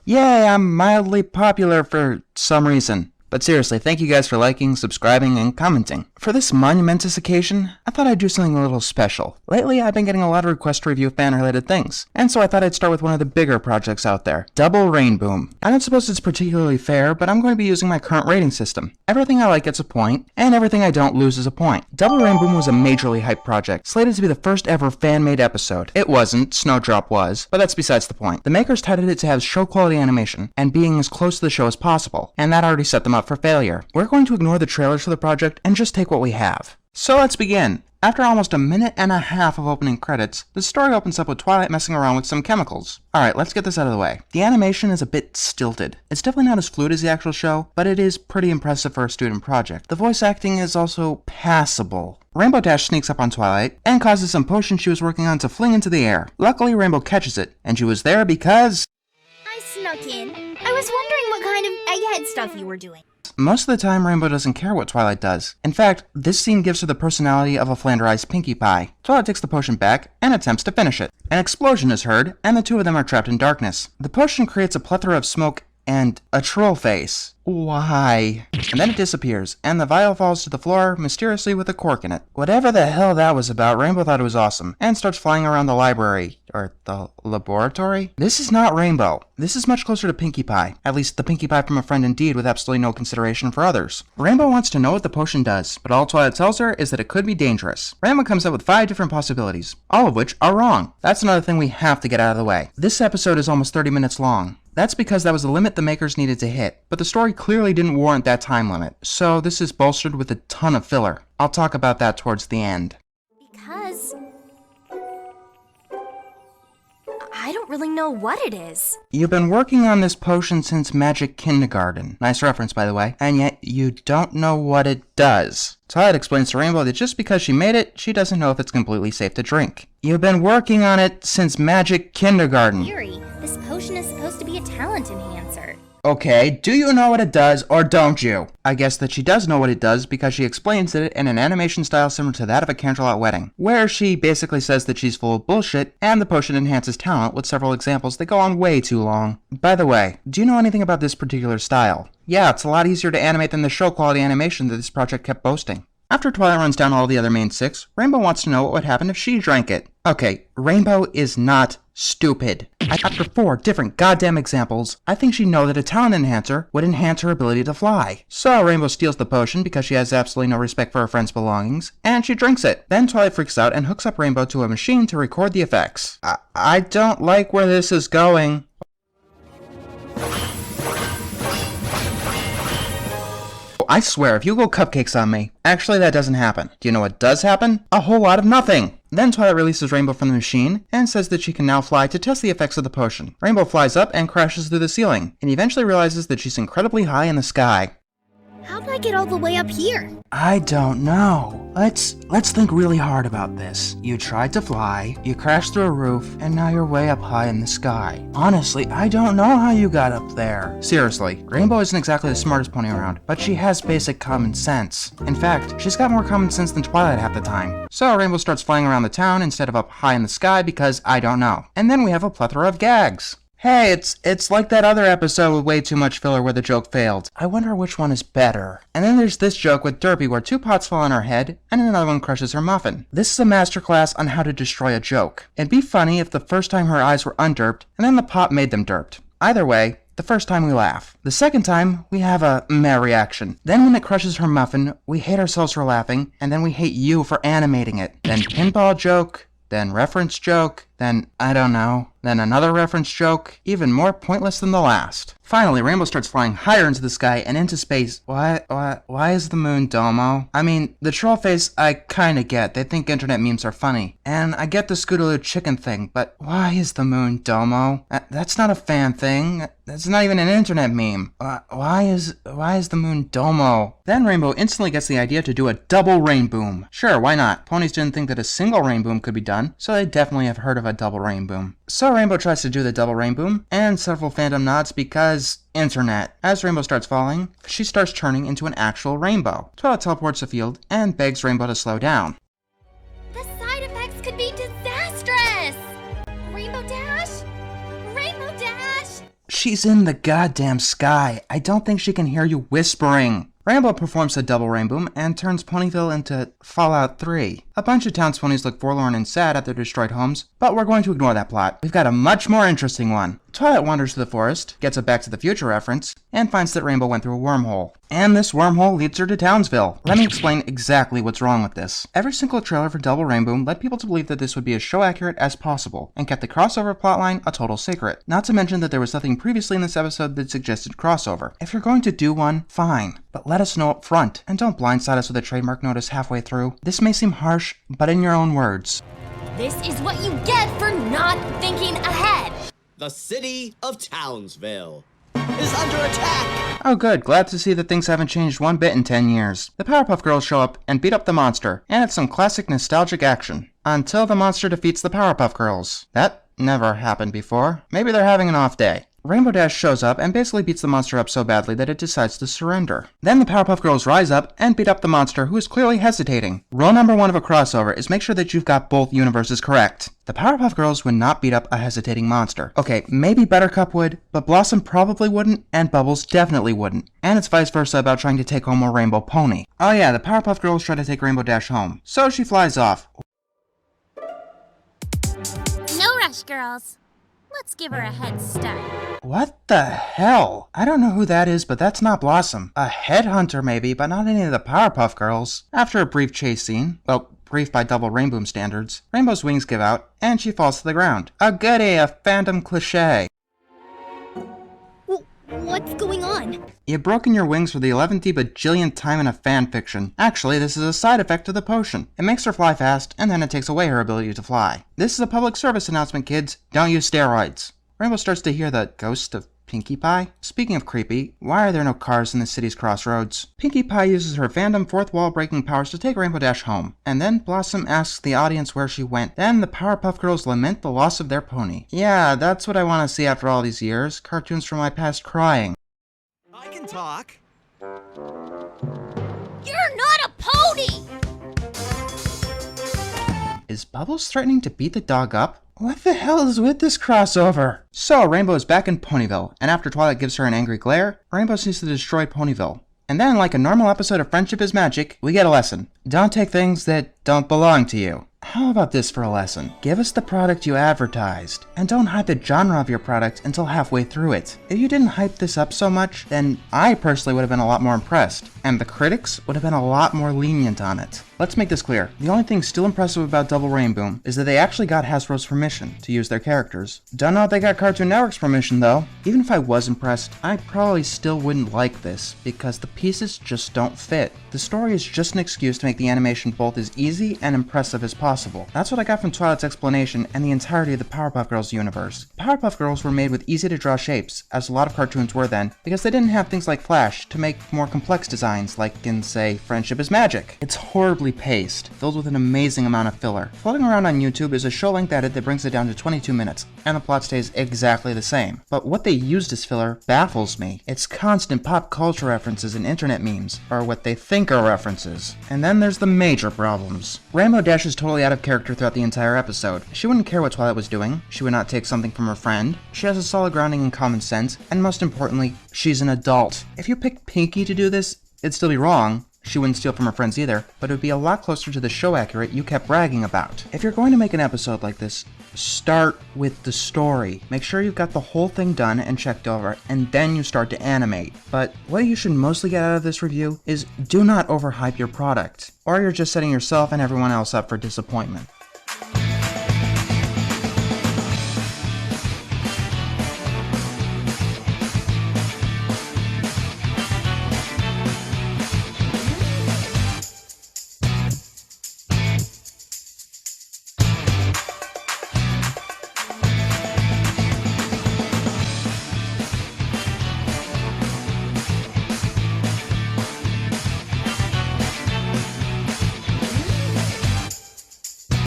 Yay, I'm mildly popular for some reason. But seriously, thank you guys for liking, subscribing, and commenting. For this monumentous occasion, I thought I'd do something a little special. Lately, I've been getting a lot of requests to review fan-related things, and so I thought I'd start with one of the bigger projects out there, Double Rainboom. I don't suppose it's particularly fair, but I'm going to be using my current rating system. Everything I like gets a point, and everything I don't loses a point. Double Rainboom was a majorly hyped project, slated to be the first ever fan-made episode. It wasn't, Snowdrop was, but that's besides the point. The makers touted it to have show-quality animation, and being as close to the show as possible, and that already set them up for failure. We're going to ignore the trailers for the project and just take what we have. So let's begin. After almost a minute and a half of opening credits, the story opens up with Twilight messing around with some chemicals. Alright, let's get this out of the way. The animation is a bit stilted. It's definitely not as fluid as the actual show, but it is pretty impressive for a student project. The voice acting is also passable. Rainbow Dash sneaks up on Twilight and causes some potion she was working on to fling into the air. Luckily, Rainbow catches it, and she was there because I snuck in. I was wondering what kind of egghead stuff you were doing. Most of the time, Rainbow doesn't care what Twilight does. In fact, this scene gives her the personality of a flanderized Pinkie Pie. Twilight takes the potion back and attempts to finish it. An explosion is heard, and the two of them are trapped in darkness. The potion creates a plethora of smoke and a troll face. Why? And then it disappears, and the vial falls to the floor mysteriously with a cork in it. Whatever the hell that was about, Rainbow thought it was awesome, and starts flying around the library. Or the laboratory? This is not Rainbow. This is much closer to Pinkie Pie. At least the Pinkie Pie from a friend indeed, with absolutely no consideration for others. Rainbow wants to know what the potion does, but all Twilight tells her is that it could be dangerous. Rainbow comes up with 5 different possibilities, all of which are wrong. That's another thing we have to get out of the way. This episode is almost 30 minutes long. That's because that was the limit the makers needed to hit, but the story clearly didn't warrant that time limit, so this is bolstered with a ton of filler. I'll talk about that towards the end. Because I don't really know what it is. You've been working on this potion since Magic Kindergarten. Nice reference, by the way. And yet, you don't know what it does. Twilight explains to Rainbow that just because she made it, she doesn't know if it's completely safe to drink. You've been working on it since Magic Kindergarten. Theory, this potion is supposed to be a talent enhancer. Okay, do you know what it does, or don't you? I guess that she does know what it does because she explains it in an animation style similar to that of a Candlelit Wedding, where she basically says that she's full of bullshit, and the potion enhances talent with several examples that go on way too long. By the way, do you know anything about this particular style? Yeah, it's a lot easier to animate than the show quality animation that this project kept boasting. After Twilight runs down all the other main 6, Rainbow wants to know what would happen if she drank it. Okay, Rainbow is not stupid. After 4 different goddamn examples, I think she'd know that a talent enhancer would enhance her ability to fly. So Rainbow steals the potion because she has absolutely no respect for her friend's belongings, and she drinks it. Then Twilight freaks out and hooks up Rainbow to a machine to record the effects. I don't like where this is going. I swear, if you go cupcakes on me. Actually, that doesn't happen. Do you know what does happen? A whole lot of nothing. Then Twilight releases Rainbow from the machine and says that she can now fly to test the effects of the potion. Rainbow flies up and crashes through the ceiling, and eventually realizes that she's incredibly high in the sky. How'd I get all the way up here? I don't know. Let's think really hard about this. You tried to fly, you crashed through a roof, and now you're way up high in the sky. Honestly, I don't know how you got up there. Seriously, Rainbow isn't exactly the smartest pony around, but she has basic common sense. In fact, she's got more common sense than Twilight half the time. So Rainbow starts flying around the town instead of up high in the sky because I don't know. And then we have a plethora of gags. Hey, it's like that other episode with way too much filler where the joke failed. I wonder which one is better. And then there's this joke with Derpy where 2 pots fall on her head, and another one crushes her muffin. This is a masterclass on how to destroy a joke. It'd be funny if the first time her eyes were underped, and then the pot made them derped. Either way, the first time we laugh. The second time, we have a meh reaction. Then when it crushes her muffin, we hate ourselves for laughing, and then we hate you for animating it. Then pinball joke, then reference joke, then, I don't know, then another reference joke, even more pointless than the last. Finally, Rainbow starts flying higher into the sky and into space. Why is the moon Domo? I mean, the troll face I kinda get. They think internet memes are funny. And I get the Scootaloo chicken thing, but why is the moon Domo? That's not a fan thing. That's not even an internet meme. Why is the moon Domo? Then Rainbow instantly gets the idea to do a double Rainboom. Sure, why not? Ponies didn't think that a single Rainboom could be done, so they definitely have heard of a double Rainboom. So Rainbow tries to do the double Rainboom, and several fandom nods because internet. As Rainbow starts falling, she starts turning into an actual rainbow. Twilight teleports the field and begs Rainbow to slow down. The side effects could be disastrous! Rainbow Dash! Rainbow Dash! She's in the goddamn sky. I don't think she can hear you whispering. Rainbow performs a double Rainboom and turns Ponyville into Fallout 3. A bunch of townsfolk look forlorn and sad at their destroyed homes, but we're going to ignore that plot. We've got a much more interesting one. Twilight wanders through the forest, gets a Back to the Future reference, and finds that Rainbow went through a wormhole. And this wormhole leads her to Townsville. Let me explain exactly what's wrong with this. Every single trailer for Double Rainboom led people to believe that this would be as show accurate as possible, and kept the crossover plotline a total secret. Not to mention that there was nothing previously in this episode that suggested crossover. If you're going to do one, fine, but let us know up front, and don't blindside us with a trademark notice halfway through. This may seem harsh, but in your own words. This is what you get for not thinking ahead. The city of Townsville is under attack! Oh good, glad to see that things haven't changed one bit in 10 years. The Powerpuff Girls show up and beat up the monster, and it's some classic nostalgic action. Until the monster defeats the Powerpuff Girls. That never happened before. Maybe they're having an off day. Rainbow Dash shows up and basically beats the monster up so badly that it decides to surrender. Then the Powerpuff Girls rise up and beat up the monster, who is clearly hesitating. Rule number 1 of a crossover is make sure that you've got both universes correct. The Powerpuff Girls would not beat up a hesitating monster. Okay, maybe Buttercup would, but Blossom probably wouldn't, and Bubbles definitely wouldn't. And it's vice versa about trying to take home a rainbow pony. Oh yeah, the Powerpuff Girls try to take Rainbow Dash home. So she flies off. No rush, girls. Let's give her a head start. What the hell? I don't know who that is, but that's not Blossom. A headhunter maybe, but not any of the Powerpuff Girls. After a brief chase scene, well, brief by Double Rainboom standards, Rainbow's wings give out, and she falls to the ground. A goodie, a fandom cliche. What's going on? You've broken your wings for the 11th bajillionth time in a fanfiction. Actually, this is a side effect of the potion. It makes her fly fast, and then it takes away her ability to fly. This is a public service announcement, kids. Don't use steroids. Rainbow starts to hear the ghost of Pinkie Pie. Speaking of creepy, why are there no cars in the city's crossroads? Pinkie Pie uses her fandom fourth wall breaking powers to take Rainbow Dash home. And then Blossom asks the audience where she went. Then the Powerpuff Girls lament the loss of their pony. Yeah, that's what I want to see after all these years. Cartoons from my past crying. I can talk. You're not a pony! Is Bubbles threatening to beat the dog up? What the hell is with this crossover? So, Rainbow is back in Ponyville, and after Twilight gives her an angry glare, Rainbow sees to destroy Ponyville. And then, like a normal episode of Friendship is Magic, we get a lesson. Don't take things that don't belong to you. How about this for a lesson? Give us the product you advertised, and don't hype the genre of your product until halfway through it. If you didn't hype this up so much, then I personally would have been a lot more impressed, and the critics would have been a lot more lenient on it. Let's make this clear. The only thing still impressive about Double Rainboom is that they actually got Hasbro's permission to use their characters. Don't know if they got Cartoon Network's permission though. Even if I was impressed, I probably still wouldn't like this, because the pieces just don't fit. The story is just an excuse to make the animation both as easy and impressive as possible. That's what I got from Twilight's explanation and the entirety of the Powerpuff Girls universe. Powerpuff Girls were made with easy to draw shapes, as a lot of cartoons were then, because they didn't have things like Flash to make more complex designs like in, say, Friendship is Magic. It's horribly paced, filled with an amazing amount of filler. Floating around on YouTube is a show-length edit that brings it down to 22 minutes, and the plot stays exactly the same. But what they used as filler baffles me. It's constant pop culture references and internet memes, or what they think are references. And then there's the major problems. Rainbow Dash is totally out of character throughout the entire episode. She wouldn't care what Twilight was doing, she would not take something from her friend, she has a solid grounding in common sense, and most importantly, she's an adult. If you picked Pinkie to do this, it'd still be wrong. She wouldn't steal from her friends either, but it would be a lot closer to the show accurate you kept bragging about. If you're going to make an episode like this, start with the story. Make sure you've got the whole thing done and checked over, and then you start to animate. But what you should mostly get out of this review is do not overhype your product, or you're just setting yourself and everyone else up for disappointment.